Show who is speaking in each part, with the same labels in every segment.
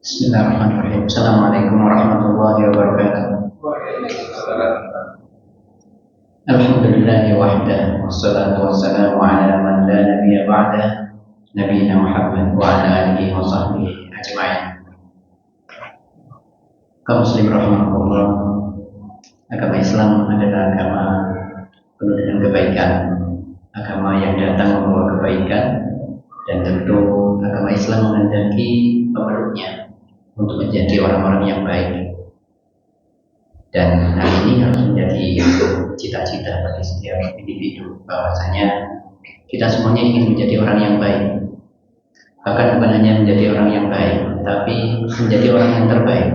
Speaker 1: Bismillahirrahmanirrahim. Assalamualaikum warahmatullahi wabarakatuh. Alhamdulillahi wahdah, wassalatu wassalamu ala man la nabiyya ba'dah, nabiyina Muhammad wa ala alihi wa sahbihi ajma'in. Kaum muslim rahimahullah, agama Islam adalah agama penuh dengan kebaikan, agama yang datang membawa kebaikan, dan tentu agama Islam menghendaki pemeluknya untuk menjadi orang-orang yang baik. Dan hal ini harus menjadi cita-cita bagi setiap individu, bahwasanya kita semuanya ingin menjadi orang yang baik. Bahkan bukan hanya menjadi orang yang baik, tapi menjadi orang yang terbaik.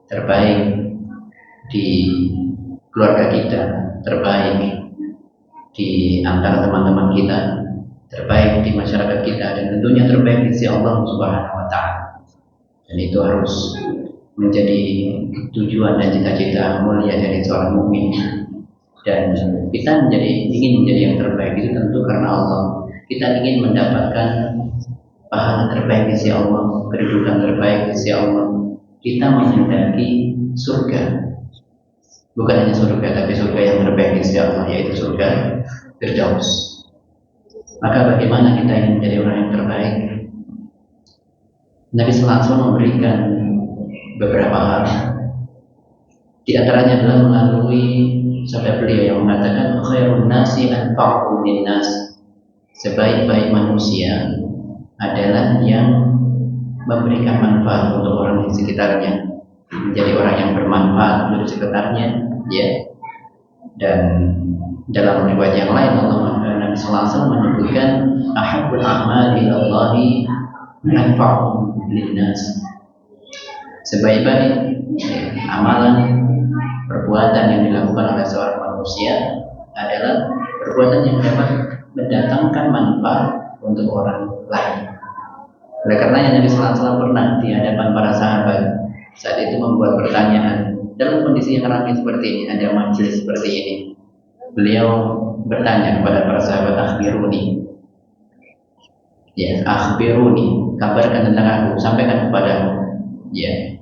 Speaker 1: Terbaik di keluarga kita, terbaik di antara teman-teman kita, terbaik di masyarakat kita, dan tentunya terbaik di sisi Allah Subhanahu wa Ta'ala. Dan itu harus menjadi tujuan dan cita-cita mulia dari seorang mukmin. Dan kita ingin menjadi yang terbaik itu tentu karena Allah. Kita ingin mendapatkan pahala terbaik di sisi Allah, kedudukan terbaik di sisi Allah. Kita menghendaki surga, bukan hanya surga, tapi surga yang terbaik di sisi Allah, yaitu surga Firdaus. Maka bagaimana kita ingin menjadi orang yang terbaik? Nabi sallallahu alaihi wasallam memberikan beberapa hal. Di antaranya adalah melalui sabda beliau yang mengatakan khairun nasi anfa'uhum linnas. Sebaik-baik manusia adalah yang memberikan manfaat untuk orang di sekitarnya, menjadi orang yang bermanfaat untuk sekitarnya, ya. Dan dalam riwayat yang lain Nabi sallallahu alaihi wasallam menyebutkan ahabbul a'mali ilallahi anfa'uhum linnas. Sebaik-baik amalan perbuatan yang dilakukan oleh seorang manusia adalah perbuatan yang dapat mendatangkan manfaat untuk orang lain. Oleh karenanya Nabi sallallahu alaihi wasallam pernah di hadapan para sahabat saat itu membuat pertanyaan dalam kondisi yang ramai seperti ini, ada majelis seperti ini. Beliau bertanya kepada para sahabat, akhbiruni, ya, akhbiruni, kabarkan tentang aku, sampaikan kepadaku, ya,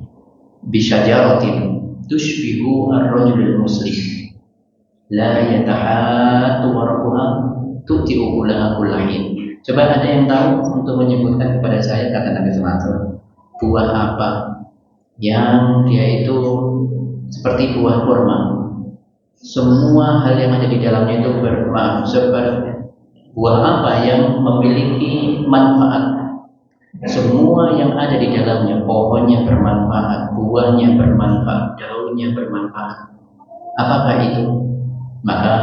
Speaker 1: bisyajaratin tushbihu ar-rajulul muslim la yatahattu warquha tu'ti'u kulaha kullahin. Coba ada yang tahu untuk menyebutkan kepada saya, kata Nabi sallallahu alaihi wasallam, buah apa yang dia itu seperti buah kurma, semua hal yang ada di dalamnya itu bermanfaat. Seperti buah apa yang memiliki manfaat, semua yang ada di dalamnya, pohonnya bermanfaat, buahnya bermanfaat, daunnya bermanfaat. Apakah itu? Maka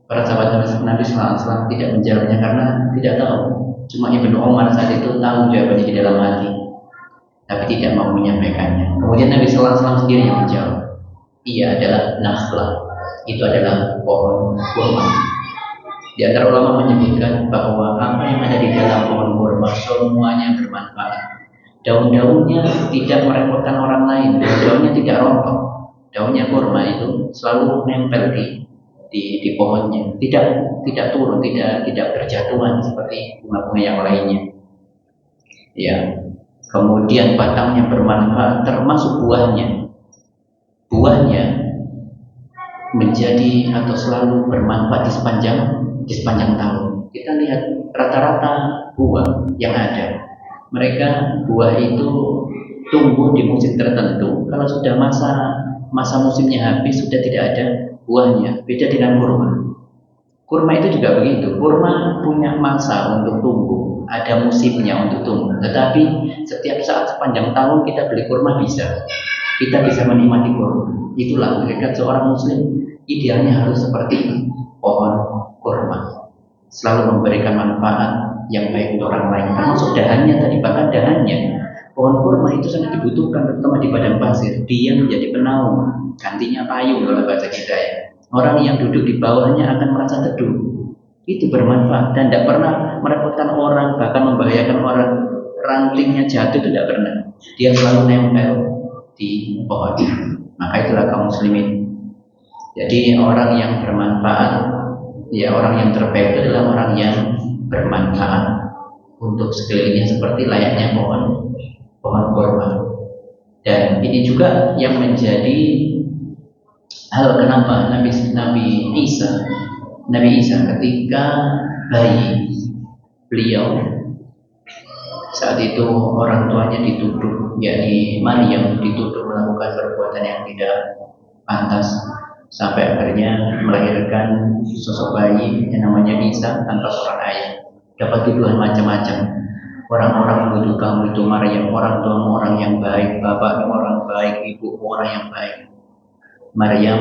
Speaker 1: para sahabat Nabi sallallahu alaihi wasallam tidak menjawabnya karena tidak tahu. Cuma Ibnu Umar saat itu tahu jawabannya di dalam hati, tapi tidak mau menyampaikannya. Kemudian Nabi sallallahu alaihi wasallam sendiri yang menjawab, ia adalah nakhlah, itu adalah pohon kurma. Di antara ulama menyebutkan bahwa apa yang ada di dalam pohon kurma semuanya bermanfaat. Daun-daunnya tidak merepotkan orang lain, daunnya tidak rontok. Daunnya kurma itu selalu nempel di pohonnya, tidak turun, tidak berjatuhan seperti bunga-bunga yang lainnya. Ya. Kemudian batangnya bermanfaat, termasuk buahnya. Buahnya menjadi atau selalu bermanfaat di sepanjang tahun. Kita lihat rata-rata buah yang ada, mereka buah itu tumbuh di musim tertentu. Kalau sudah masa musimnya habis, sudah tidak ada buahnya. Beda dengan kurma. Kurma itu juga begitu. Kurma punya masa untuk tumbuh, ada musimnya untuk tumbuh. Tetapi setiap saat sepanjang tahun kita beli kurma bisa. Kita bisa menikmati kurma. Itulah hakikat seorang muslim. Idealnya harus seperti pohon kurma, selalu memberikan manfaat yang baik untuk orang lain. Termasuk dahannya tadi, bahkan dahannya pohon kurma itu sangat dibutuhkan, terutama di padang pasir. Dia menjadi penaung, gantinya payung kalau bahasa kita, ya. Orang yang duduk di bawahnya akan merasa teduh. Itu bermanfaat dan tidak pernah merepotkan orang, bahkan membahayakan orang. Rantingnya jatuh itu tidak pernah. Dia selalu nempel di pohon. Maka itulah kaum muslimin. Jadi orang yang bermanfaat, ya, orang yang terbaik itu adalah orang yang bermanfaat untuk sekelilingnya seperti layaknya pohon pohon kurma. Dan ini juga yang menjadi hal kenapa Nabi Isa ketika bayi, beliau saat itu orang tuanya dituduh, yakni Maryam dituduh melakukan perbuatan yang tidak pantas, sampai akhirnya melahirkan sosok bayi yang namanya Isa tanpa seorang ayah. Dapat tuduhan macam-macam. Orang-orang menuduh kamu itu Maryam, orang tuamu orang yang baik, bapakmu orang baik, ibumu orang yang baik. Maryam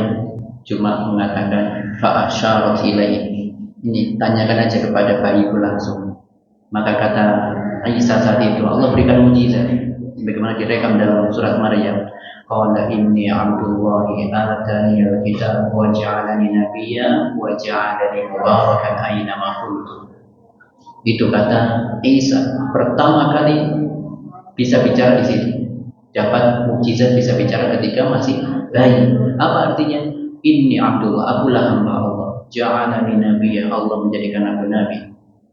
Speaker 1: cuma mengatakan fa'asyarat ilaihi. Ini tanyakan aja kepada bayiku langsung. Maka kata Isa saat itu Allah berikan mukjizat bagaimana direkam dalam surat Maryam. Qala inni abdullahi atani al-kitab wa ja'alani nabiyya wa ja'alani mubarakan aina ma kuntu. Itu kata Isa pertama kali bisa bicara di situ. Dapat mukjizat bisa bicara ketika masih bayi. Apa artinya? Inni Abdullah, akulah hamba Allah. Ja'alani nabiyya, Allah menjadikan aku nabi.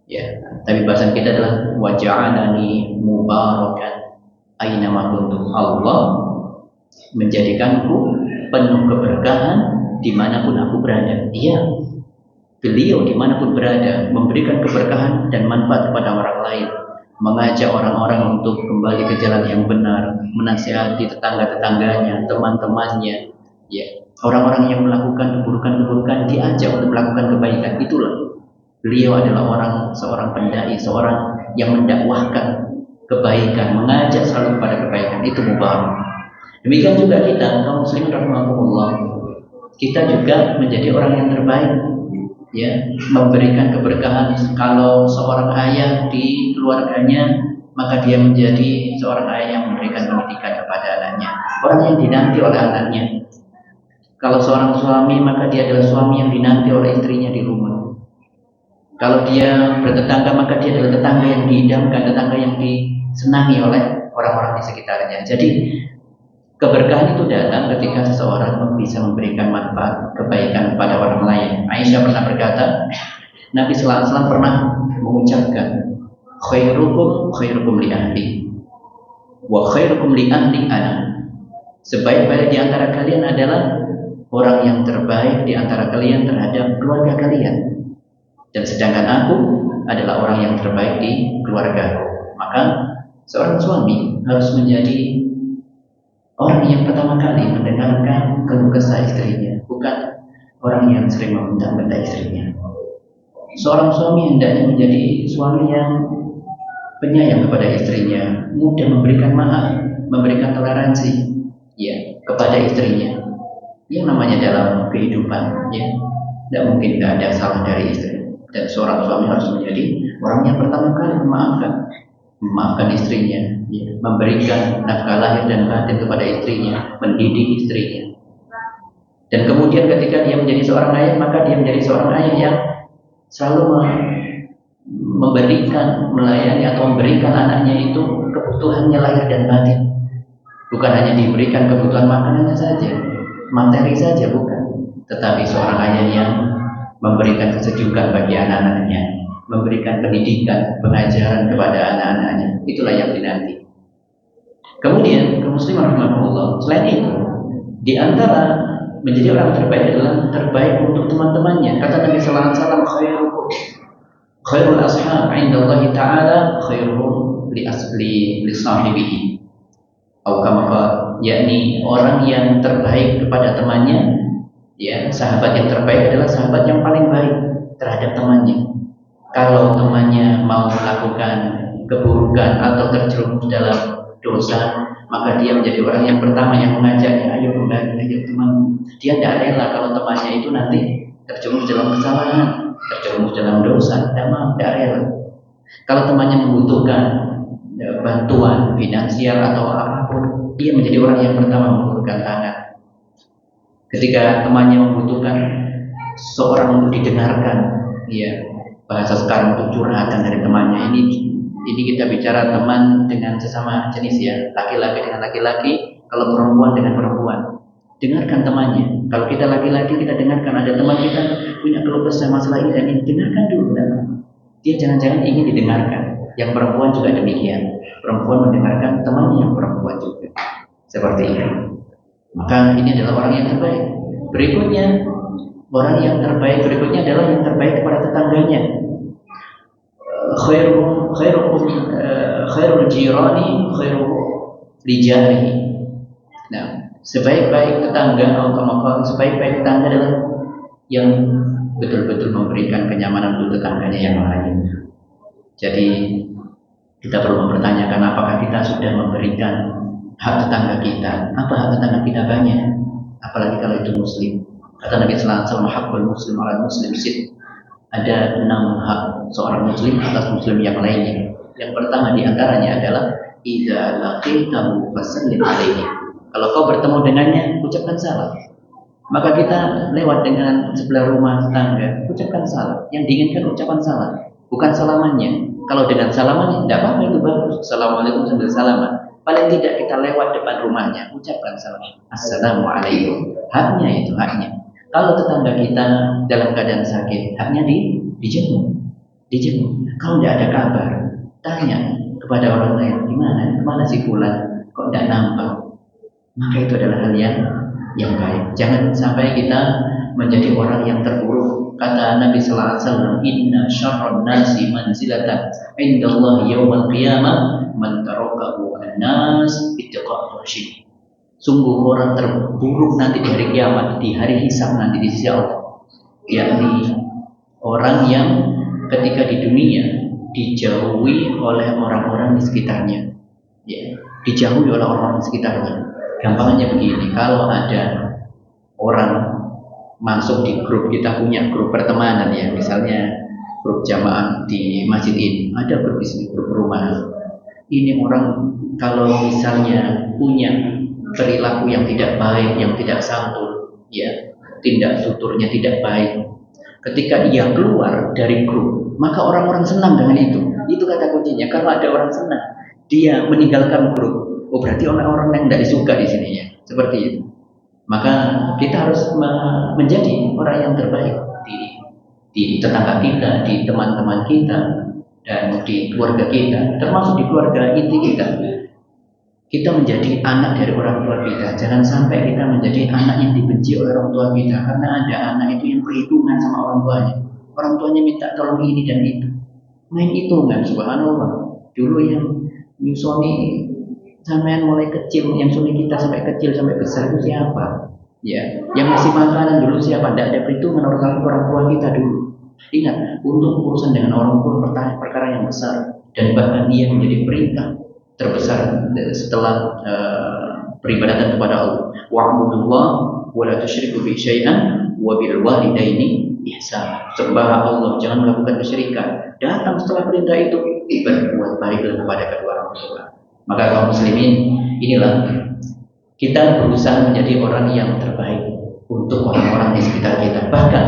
Speaker 1: Ya, tapi bahasan kita adalah wa ja'alani mubarakan aina ma kuntu. Allah menjadikanku penuh keberkahan dimanapun aku berada. Iya. Beliau dimanapun berada memberikan keberkahan dan manfaat kepada orang lain, mengajak orang-orang untuk kembali ke jalan yang benar, menasihati tetangga-tetangganya, teman-temannya, ya, orang-orang yang melakukan keburukan-keburukan diajak untuk melakukan kebaikan. Itulah beliau adalah seorang pendai, seorang yang mendakwahkan kebaikan, mengajak selalu kepada kebaikan. Itu mubarak. Demikian juga kita kaum muslimin rahimakumullah, kita juga menjadi orang yang terbaik, ya, memberikan keberkahan. Kalau seorang ayah di keluarganya, maka dia menjadi seorang ayah yang memberikan pendidikan kepada anaknya, orang yang dinanti oleh anaknya. Kalau seorang suami, maka dia adalah suami yang dinanti oleh istrinya di rumah. Kalau dia bertetangga, maka dia adalah tetangga yang diidamkan, tetangga yang disenangi oleh orang-orang di sekitarnya. Jadi keberkahan itu datang ketika seseorang bisa memberikan manfaat kebaikan kepada orang lain. Aisyah pernah berkata, Nabi sallallahu alaihi wasallam pernah mengucapkan, khairukum li ahli wa khairukum li ahli ana. Sebaik-baik di antara kalian adalah orang yang terbaik di antara kalian terhadap keluarga kalian. Dan sedangkan aku adalah orang yang terbaik di keluargaku. Maka seorang suami harus menjadi orang yang pertama kali mendengarkan keluh kesah istrinya, bukan orang yang sering membentak-bentak istrinya. Seorang suami hendaknya menjadi suami yang penyayang kepada istrinya, mudah memberikan maaf, memberikan toleransi, ya, kepada istrinya. Yang namanya dalam kehidupan, ya, tidak mungkin tidak ada salah dari istri. Dan seorang suami harus menjadi orang yang pertama kali memaafkan istrinya, ya, memberikan nafkah lahir dan batin kepada istrinya, mendidik istrinya. Dan kemudian ketika dia menjadi seorang ayah, maka dia menjadi seorang ayah yang selalu memberikan, melayani atau memberikan anaknya itu kebutuhannya lahir dan batin. Bukan hanya diberikan kebutuhan makanannya saja, materi saja, bukan. Tetapi seorang ayah yang memberikan kesejukan bagi anak-anaknya, memberikan pendidikan, pengajaran kepada anak-anaknya. Itulah yang dinanti. Kemudian, kaum muslimin rahimahullah, selain itu, di antara menjadi orang terbaik adalah terbaik untuk teman-temannya. Kata Nabi sallallahu alaihi wasallam, khairul ashab 'indallahi ta'ala khairuhum li sahibihi. Atau kama yakni orang yang terbaik kepada temannya, ya, sahabat yang terbaik adalah sahabat yang paling baik terhadap temannya. Kalau temannya mau melakukan keburukan atau terjerumus dalam dosa, maka dia menjadi orang yang pertama yang mengajaknya, ayo kembali, ayo teman. Dia tidak rela kalau temannya itu nanti terjerumus dalam kesalahan, terjerumus dalam dosa, tidak rela. Kalau temannya membutuhkan bantuan finansial atau apapun, dia menjadi orang yang pertama mengulurkan tangan. Ketika temannya membutuhkan seorang untuk didengarkan, ya, bahasa sekarang untuk curhatan dari temannya. Ini kita bicara teman dengan sesama jenis, ya, laki-laki dengan laki-laki, kalau perempuan dengan perempuan. Dengarkan temannya. Kalau kita laki-laki, kita dengarkan ada teman kita punya keluh kesah masalah ini, dengarkan dulu. Dia jangan-jangan ingin didengarkan. Yang perempuan juga demikian. perempuan mendengarkan temannya yang perempuan juga. Seperti itu. Maka ini adalah orang yang terbaik. Berikutnya, orang yang terbaik berikutnya adalah yang terbaik kepada tetangganya. Khairul jirani khairuhu li jarihi. Nah, sebaik-baik tetangga atau sebaik-baik tetangga adalah yang betul-betul memberikan kenyamanan untuk tetangganya yang lain. Jadi kita perlu mempertanyakan apakah kita sudah memberikan hak tetangga kita. Apa hak tetangga kita banyak? Apalagi kalau itu muslim. Kata Nabi sallallahu alaihi wasallam, haqqul muslim 'ala muslim sit. Ada 6 hak seorang muslim atas muslim yang lainnya. Yang pertama di antaranya adalah idza laqitahu fasallim alaihi. Kalau kau bertemu dengannya, ucapkan salam. Maka kita lewat dengan sebelah rumah tetangga, ucapkan salam. Yang diinginkan ucapan salam, bukan salamannya. Kalau dengan salamannya tidak apa-apa, itu bagus. Assalamualaikum sambil salaman. Paling tidak kita lewat depan rumahnya, ucapkan salam. Assalamualaikum. Haknya itu, haknya. Kalau tetangga kita dalam keadaan sakit, haknya dijenguk. Kalau tidak ada kabar, tanya kepada orang lain, kemana si fulan, kok tidak nampak? Maka itu adalah hal yang baik. Jangan sampai kita menjadi orang yang terburuk. Kata Nabi sallallahu alaihi wasallam, inna syarran nasi manzilatan indallahi yaumil qiyamah man tarakahu an-nas ittiqa'a syirk. Sungguh orang terburuk nanti di hari kiamat, di hari hisab nanti di sisi Allah, yakni orang yang ketika di dunia dijauhi oleh orang-orang di sekitarnya, ya, dijauhi oleh orang-orang di sekitarnya. Gampangnya begini, kalau ada orang masuk di grup, kita punya grup pertemanan ya, misalnya grup jamaah di masjid ini, ada grup di sini, grup rumah. Ini orang kalau misalnya punya perilaku yang tidak baik, yang tidak santun, ya, tindak tuturnya tidak baik, ketika dia keluar dari grup, maka orang-orang senang dengan itu. Itu kata kuncinya. Kalau ada orang senang, dia meninggalkan grup. Oh, berarti orang-orang yang tidak disuka di sini ya, seperti itu. Maka kita harus menjadi orang yang terbaik di tetangga kita, di teman-teman kita, dan di keluarga kita, termasuk di keluarga inti kita. Kita menjadi anak dari orang tua kita. Jangan sampai kita menjadi anak yang dibenci oleh orang tua kita, karena ada anak itu yang perhitungan sama orang tuanya. Orang tuanya minta tolong ini dan itu, main hitungan. Subhanallah. Dulu yang nyusoni sampean mulai kecil, yang suami kita sampai kecil sampai besar itu siapa? Ya, yang ngasih makanan dulu siapa? Tidak ada perhitungan orang tua kita dulu. Ingat, untuk urusan dengan orang tua perkara yang besar, dan bahkan dia menjadi perintah terbesar setelah peribadatan kepada Allah. Wa'budullah wa la tusyriku bihi syai'an wa bil walidaini ihsan. Sembah Allah, jangan melakukan kesyirikan. Datang setelah perintah itu, berbuat baiklah kepada kedua orang tua. Maka kaum muslimin, inilah kita berusaha menjadi orang yang terbaik untuk orang-orang di sekitar kita. Bahkan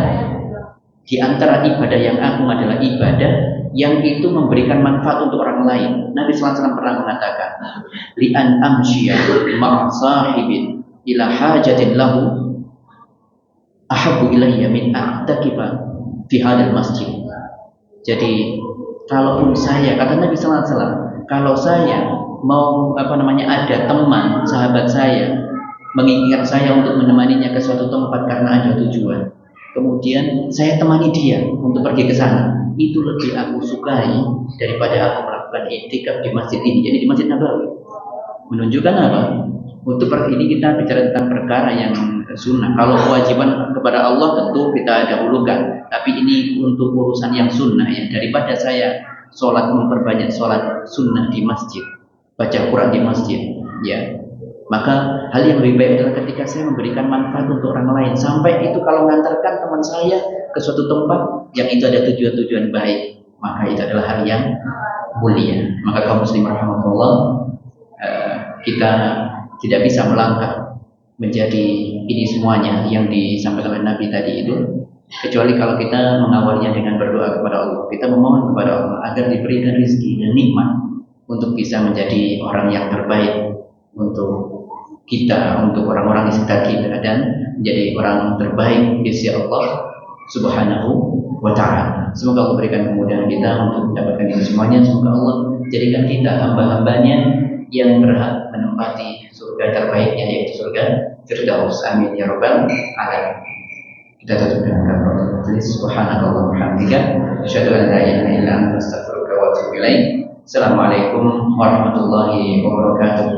Speaker 1: di antara ibadah yang agung adalah ibadah yang itu memberikan manfaat untuk orang lain. Nabi sallallahu alaihi wasallam pernah mengatakan, li'an amshiya ma'a sahibin ila hajatin lahu ahabbu ilayya min a'takifa fi hadzal masjid. Jadi kalaupun saya, kata Nabi sallallahu alaihi wasallam, kalau saya mau ada teman sahabat saya menginginkan saya untuk menemaninya ke suatu tempat karena ada tujuan, kemudian saya temani dia untuk pergi ke sana, itu lebih aku sukai daripada aku melakukan i'tikaf di masjid ini, jadi di Masjid Nabawi. Menunjukkan apa? Untuk ini kita bicara tentang perkara yang sunnah. Kalau kewajiban kepada Allah tentu kita dahulukan, tapi ini untuk urusan yang sunnah ya. Daripada saya memperbanyak sholat sunnah di masjid, baca Quran di masjid, ya, maka hal yang lebih baik adalah ketika saya memberikan manfaat untuk orang lain. Sampai itu kalau mengantarkan teman saya ke suatu tempat yang itu ada tujuan-tujuan baik, maka itu adalah hal yang mulia. Maka kaum muslim rahimahullah, kita tidak bisa melangkah menjadi ini semuanya yang disampaikan oleh Nabi tadi itu, kecuali kalau kita mengawalnya dengan berdoa kepada Allah. Kita memohon kepada Allah agar diberikan rezeki dan nikmat untuk bisa menjadi orang yang terbaik untuk kita, untuk orang-orang di sekitar kita, dan menjadi orang terbaik di sisi Allah Subhanahu wa ta'ala. Semoga Allah berikan kemudahan kita untuk mendapatkan ini semuanya. Semoga Allah jadikan kita hamba-hambanya yang berhak menempati surga terbaiknya, yaitu surga Firdaus. Amin ya rabbal alamin. Kita tutup dengan kafaratul majlis. Subhanakallahumma wa bihamdika asyhadu an la ilaha illa anta astaghfiruka wa atubu ilaik. Assalamualaikum warahmatullahi wabarakatuh.